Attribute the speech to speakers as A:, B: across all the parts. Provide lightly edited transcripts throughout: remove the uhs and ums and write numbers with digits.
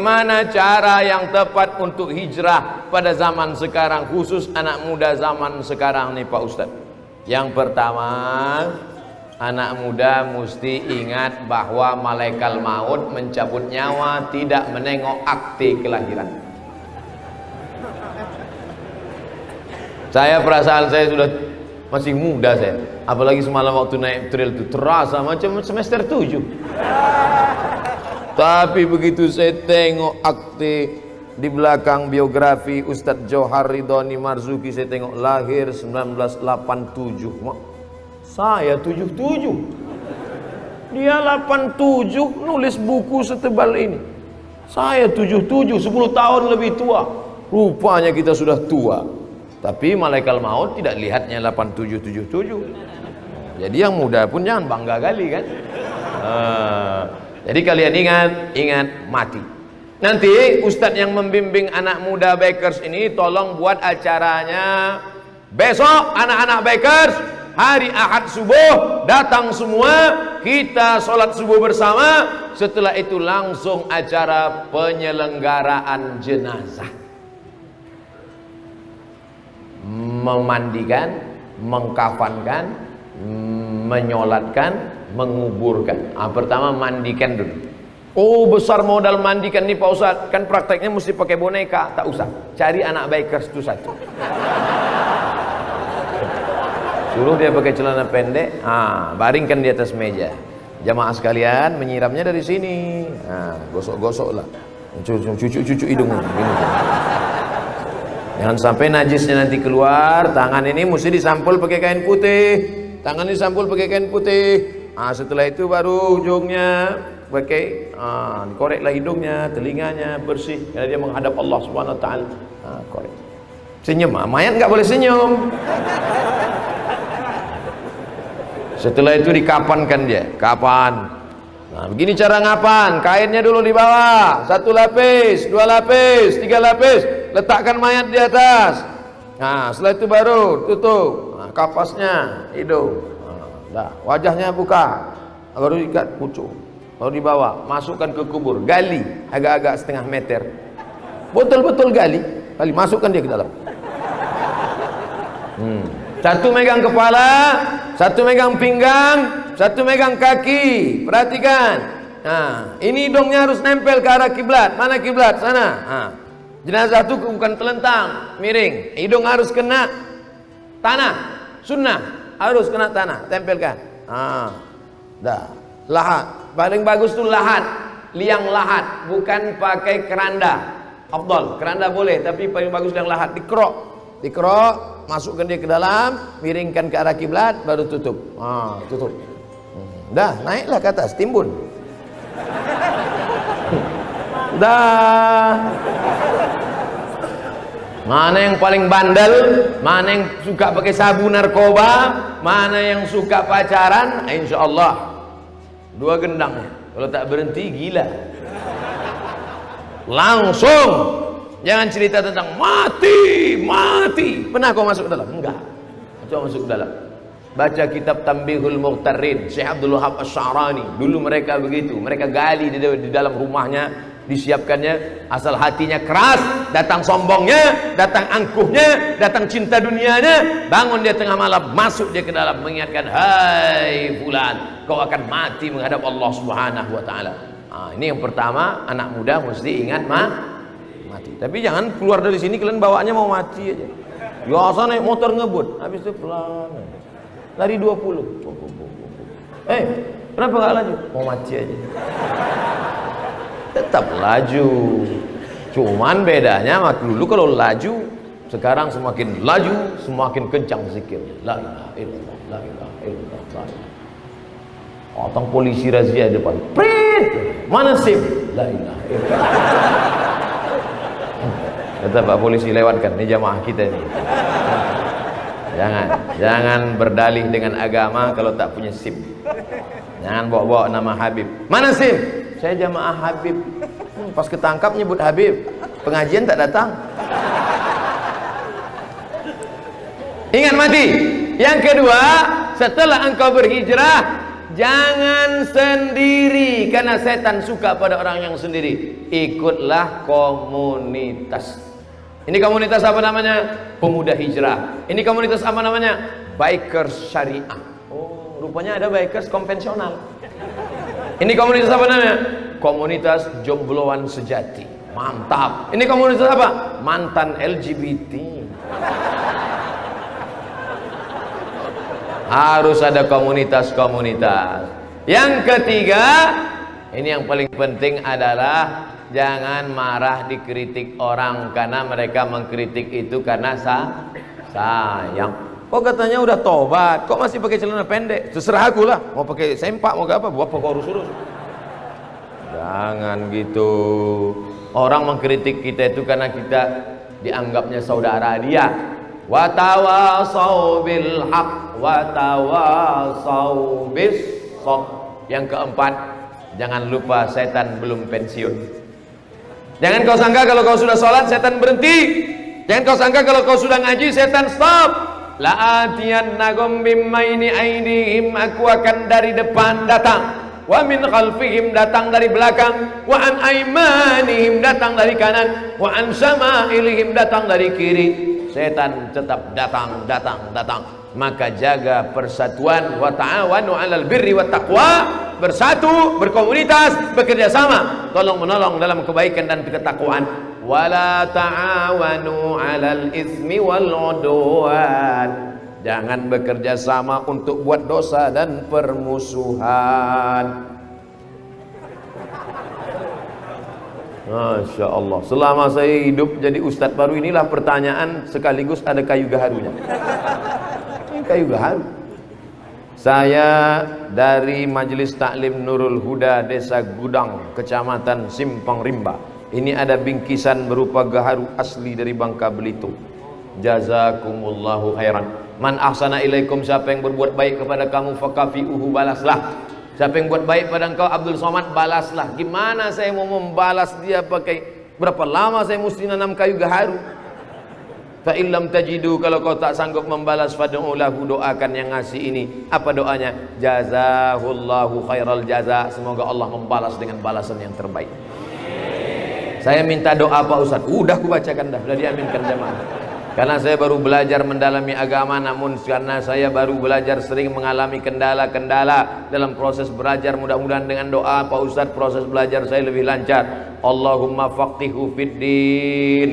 A: bagaimana cara yang tepat untuk hijrah pada zaman sekarang, khusus anak muda zaman sekarang nih Pak Ustadz? Yang pertama, anak muda mesti ingat bahwa malaikat maut mencabut nyawa tidak menengok akte kelahiran. Saya perasaan saya sudah masih muda saya, apalagi semalam waktu naik trail itu terasa macam semester 7. Tapi begitu saya tengok akte di belakang biografi Ustadz Johar Ridhoni Marzuki, saya tengok lahir 1987. Saya 77. Dia 87 nulis buku setebal ini. Saya 77, 10 tahun lebih tua. Rupanya kita sudah tua. Tapi malaikat maut tidak lihatnya 87 77. Jadi yang muda pun jangan bangga kali kan. Jadi kalian ingat mati. Nanti Ustadz yang membimbing anak muda bikers ini tolong buat acaranya besok. Anak-anak bikers hari Ahad subuh datang semua, kita sholat subuh bersama. Setelah itu langsung acara penyelenggaraan jenazah, memandikan, mengkafankan, menyolatkan, menguburkan. Pertama mandikan dulu. Oh, besar modal mandikan nih Pak Ustadz, kan prakteknya mesti pakai boneka. Tak usah, cari anak bikers itu satu, suruh dia pakai celana pendek, baringkan di atas meja. Jamaah sekalian menyiramnya dari sini, gosok-gosok lah, cucu hidung gini. Jangan sampai najisnya nanti keluar. Tangan ini mesti disampul pakai kain putih. Tangan disampul pakai kain putih. Setelah itu baru ujungnya pakai, koreklah hidungnya, telinganya bersih, karena dia menghadap Allah Subhanahu Wa Taala. Korek. Senyum, mayat nggak boleh senyum. Setelah itu dikapankan dia, kapan. Begini cara ngapan, kainnya dulu di bawah, 1 lapis, 2 lapis, 3 lapis, letakkan mayat di atas. Setelah itu baru tutup, kapasnya, hidung. Wajahnya buka, baru ikat pucuk, baru dibawa, masukkan ke kubur, gali agak-agak setengah meter, betul-betul gali, masukkan dia ke dalam. Satu megang kepala, satu megang pinggang, satu megang kaki. Perhatikan. Ini hidungnya harus nempel ke arah kiblat. Mana kiblat? Sana. Jenazah itu bukan telentang, miring. Hidung harus kena tanah. Sunnah harus kena tanah, tempelkan. Lahat. Paling bagus tuh lahat, liang lahat, bukan pakai keranda. Afdal, keranda boleh, tapi paling bagus liang lahat, dikerok, masukkan dia ke dalam, miringkan ke arah kiblat, baru tutup. Tutup. Naiklah ke atas, timbun. Mana yang paling bandel, mana yang suka pakai sabu narkoba, mana yang suka pacaran, insya Allah 2 gendang. Kalau tak berhenti gila. Langsung. Jangan cerita tentang mati. Pernah kau masuk ke dalam? Enggak. Coba masuk ke dalam. Baca kitab Tanbihul Mughtarrin, Syekh Abdul Wahab Asy-Sya'rani. Dulu mereka begitu. Mereka gali di dalam rumahnya, disiapkannya. Asal hatinya keras, datang sombongnya, datang angkuhnya, datang cinta dunianya. Bangun dia tengah malam, masuk dia ke dalam, mengingatkan, hai fulan, kau akan mati menghadap Allah Subhanahu Wa Taala. Ini yang pertama, anak muda mesti ingat mati. Tapi jangan keluar dari sini kalian bawaannya mau mati aja. Biasa naik motor ngebut, habis itu pelan, lari 20. Kenapa nggak laju? Mau mati aja. Tetap laju. Cuman bedanya dulu kalau laju, sekarang semakin laju semakin kencang zikir. La ilaha illallah, la ilaha illallah, la ilaha. Datang polisi razia depan. Prit, mana SIM? La ilaha illallah. Kata Pak polisi, lewatkan, ini jamaah kita ini. Jangan berdalih dengan agama kalau tak punya SIM. Jangan bawa-bawa nama Habib. Mana SIM? Saya jamaah Habib. Pas ketangkap nyebut Habib, pengajian tak datang. Ingat mati. Yang kedua, setelah engkau berhijrah, jangan sendiri, karena setan suka pada orang yang sendiri. Ikutlah komunitas. Ini komunitas apa namanya? Pemuda Hijrah. Ini komunitas apa namanya? Bikers Syariah. Oh, rupanya ada bikers konvensional. Ini komunitas apa namanya? Komunitas jombloan sejati. Mantap. Ini komunitas apa? Mantan LGBT. Harus ada komunitas-komunitas. Yang ketiga, ini yang paling penting adalah jangan marah dikritik orang, karena mereka mengkritik itu karena sayang. Kok katanya udah tobat, kok masih pakai celana pendek? Terserah aku lah, mau pakai sempak mau apa, buat pokok urus-urus. Jangan gitu. Orang mengkritik kita itu karena kita dianggapnya saudara dia. Wa tawasau bil haq wa tawasau bis shaq. Yang keempat, jangan lupa setan belum pensiun. Jangan kau sangka kalau kau sudah sholat setan berhenti. Jangan kau sangka kalau kau sudah ngaji setan stop. La'atiyannahum bimmaini aidihim, aku akan dari depan datang. Wa min khalfihim, datang dari belakang. Wa an aimanihim, datang dari kanan. Wa an syama'ilihim, datang dari kiri. Setan tetap datang. Maka jaga persatuan. Wa ta'awanu 'alal birri wat taqwa, bersatu, berkomunitas, bekerja sama, tolong menolong dalam kebaikan dan ketakwaan. Wala ta'awanu 'alal itsmi wal 'udwan, jangan bekerja sama untuk buat dosa dan permusuhan. Masya Allah, selama saya hidup jadi ustadz baru inilah pertanyaan sekaligus ada kayu gaharunya. Ini kayu gaharu. Saya dari Majelis Taklim Nurul Huda, Desa Gudang, Kecamatan Simpang Rimba. Ini ada bingkisan berupa gaharu asli dari Bangka Belitung. Jazakumullahu khairan. Man ahsana ilaikum, siapa yang berbuat baik kepada kamu fakafi'uhu, balaslah. Siapa yang buat baik pada engkau Abdul Somad, balaslah. Gimana saya mau membalas dia pakai, berapa lama saya mesti nanam kayu gaharu? Fa illam tajidu, kalau kau tak sanggup membalas, fad'u lahu, doakan yang ngasih ini. Apa doanya? Jazahullahu khairal jaza, semoga Allah membalas dengan balasan yang terbaik. Saya minta doa Pak Ustaz, udah aku bacakan dah, sudah diaminkan jamaah. Karena saya baru belajar mendalami agama, namun karena saya baru belajar sering mengalami kendala-kendala dalam proses belajar, mudah-mudahan dengan doa Pak Ustadz proses belajar saya lebih lancar. Allahumma faqihu fiddin.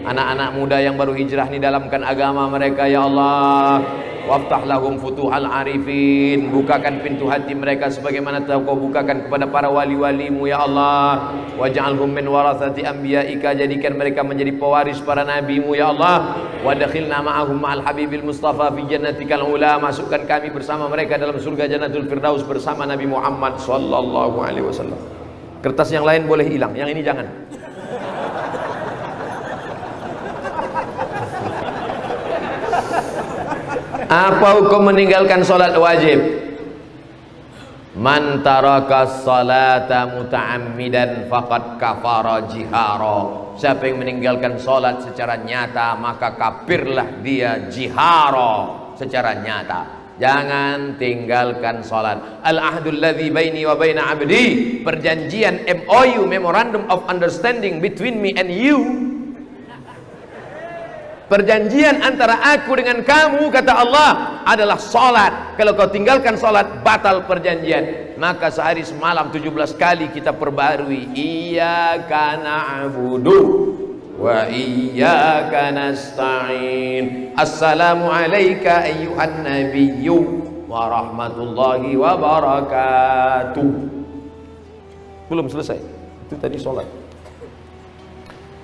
A: Anak-anak muda yang baru hijrah ini dalamkan agama mereka ya Allah. Waftah lahum futuhal arifin, bukakan pintu hati mereka sebagaimana telah kau bukakan kepada para wali-walimu ya Allah. Waj'alhum min warathati anbiya'ika, jadikan mereka menjadi pewaris para nabimu ya Allah. Wadkhilna ma'ahum ma'al habibil mustafa fi jannatikal ula, masukkan kami bersama mereka dalam surga Jannatul Firdaus bersama Nabi Muhammad sallallahu alaihi wasallam. Kertas yang lain boleh hilang, yang ini jangan. Apa hukum meninggalkan salat wajib? Man taraka salata muta'ammidan faqad kafara jihara. Siapa yang meninggalkan salat secara nyata, maka kafirlah dia jihara, secara nyata. Jangan tinggalkan salat. Al-ahdul ladzi baini wa baina 'abdi, perjanjian MOU, Memorandum of Understanding between me and you. Perjanjian antara aku dengan kamu, kata Allah, adalah salat. Kalau kau tinggalkan salat, batal perjanjian. Maka sehari semalam 17 kali kita perbarui, iyyaka na'budu wa iyyaka nasta'in. Assalamu alayka ayyuhan nabiyyu wa rahmatullahi wa barakatuh. Belum selesai. Itu tadi salat.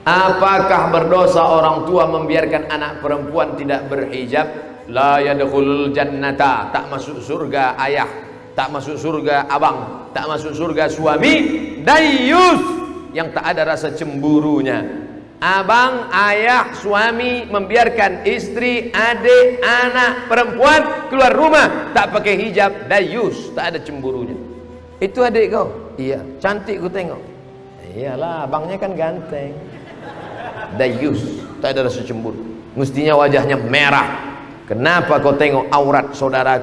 A: Apakah berdosa orang tua membiarkan anak perempuan tidak berhijab? La yadkhulul jannata, tak masuk surga ayah, tak masuk surga abang, tak masuk surga suami. Dayyus, yang tak ada rasa cemburunya. Abang, ayah, suami membiarkan istri, adik, anak perempuan keluar rumah tak pakai hijab, dayyus, tak ada cemburunya. Itu adik kau? Iya. Cantik ku tengok. Iyalah, abangnya kan ganteng. Dayyus, tak ada rasa cemburu. Mestinya wajahnya merah. Kenapa kau tengok aurat saudara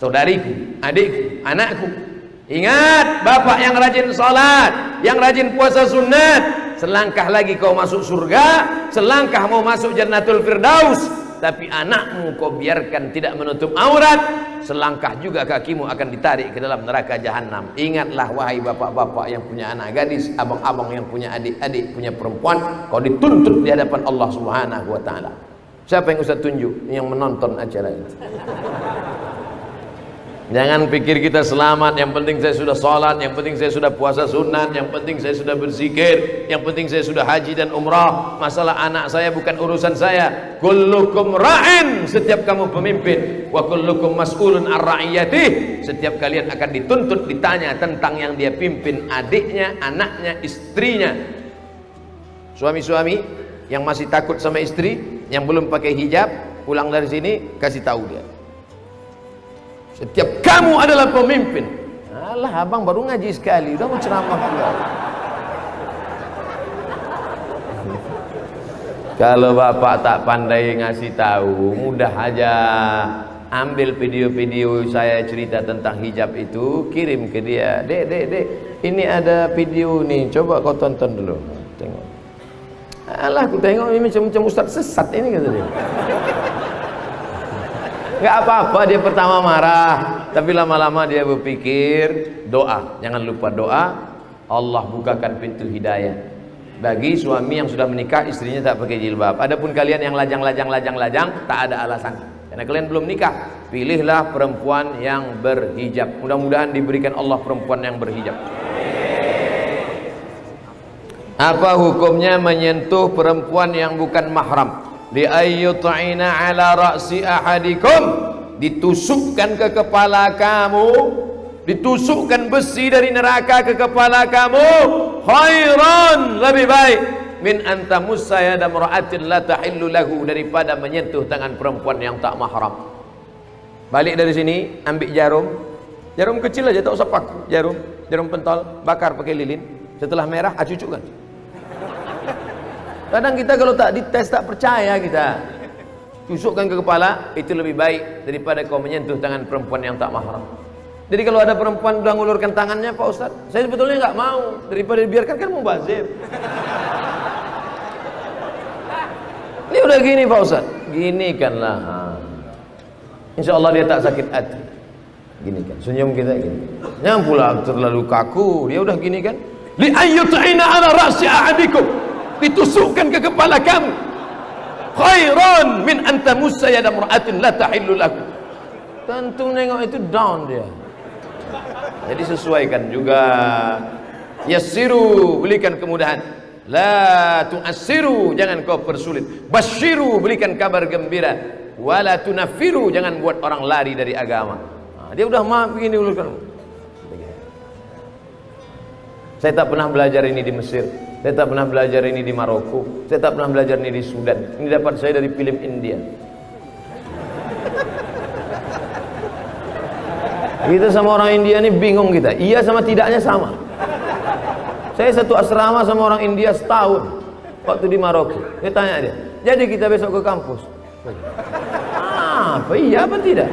A: saudariku, adikku, anakku. Ingat, bapak yang rajin salat, yang rajin puasa sunat, selangkah lagi kau masuk surga, selangkah mau masuk Jannatul Firdaus. Tapi anakmu kau biarkan tidak menutup aurat, selangkah juga kakimu akan ditarik ke dalam neraka jahanam. Ingatlah wahai bapak-bapak yang punya anak gadis, abang-abang yang punya adik-adik, punya perempuan, kau dituntut di hadapan Allah Subhanahu wa taala. Siapa yang Ustaz tunjuk yang menonton acara itu? Jangan pikir kita selamat, yang penting saya sudah sholat, yang penting saya sudah puasa sunat, yang penting saya sudah berzikir, yang penting saya sudah haji dan umrah. Masalah anak saya bukan urusan saya. Kullukum ra'in, setiap kamu pemimpin, wa kullukum mas'ulun ar ra'iyatih, setiap kalian akan dituntut, ditanya tentang yang dia pimpin, adiknya, anaknya, istrinya. Suami-suami yang masih takut sama istri, yang belum pakai hijab, pulang dari sini kasih tahu dia, setiap kamu adalah pemimpin. Alah, abang baru ngaji sekali, udah mau ceramah pula. Kalau bapak tak pandai ngasih tahu, mudah aja ambil video-video saya cerita tentang hijab itu, kirim ke dia. Dek, ini ada video nih, coba kau tonton dulu. Tengok. Alah, aku tengok ini macam ustaz sesat ini, kata dia. Gak apa-apa, dia pertama marah, tapi lama-lama dia berpikir, doa, jangan lupa doa. Allah bukakan pintu hidayah bagi suami yang sudah menikah, istrinya tak pakai jilbab. Adapun kalian yang lajang, tak ada alasan, karena kalian belum nikah. Pilihlah perempuan yang berhijab. Mudah-mudahan diberikan Allah perempuan yang berhijab. Apa hukumnya menyentuh perempuan yang bukan mahram? Li ayyut'ina ala ra'si ahadikum, ditusukkan ke kepala kamu, ditusukkan besi dari neraka ke kepala kamu, khairan, lebih baik, min antamussa yada mar'atin la tahillu lahu, daripada menyentuh tangan perempuan yang tak mahram. Balik dari sini, ambil jarum kecil aja, tak usah paku, jarum pentol, bakar pakai lilin, setelah merah cucukkan. Kadang kita kalau tak dites tak percaya kita. Tusukkan ke kepala, itu lebih baik daripada kau menyentuh tangan perempuan yang tak mahram. Jadi kalau ada perempuan sudah ngulurkan tangannya, Pak Ustaz, saya sebetulnya nggak mau, daripada dibiarkan kan mubazir. Ini udah gini Pak Ustaz, gini kanlah. Insya Allah dia tak sakit hati. Gini kan, senyum kita gini. Jangan pula terlalu kaku, dia udah gini kan. Li ayyut'ina ala ra'si ahadikum, ditusukkan ke kepala kamu, khairan min antamussa yada mar'atin la tahillu lahu. Tentu nengok itu down dia. Jadi sesuaikan juga. Yassiru, berikan kemudahan. La tu'assiru, jangan kau persulit. Basyiru, berikan kabar gembira. Wala tunaffiru, jangan buat orang lari dari agama. Dia udah maaf begini ulurkan. Saya tak pernah belajar ini di Mesir, saya tak pernah belajar ini di Maroko, saya tak pernah belajar ini di Sudan. Ini dapat saya dari film India. Kita sama orang India ini bingung kita. Iya sama tidaknya sama. Saya satu asrama sama orang India setahun waktu di Maroko. Saya tanya dia, jadi kita besok ke kampus? Apa iya apa tidak?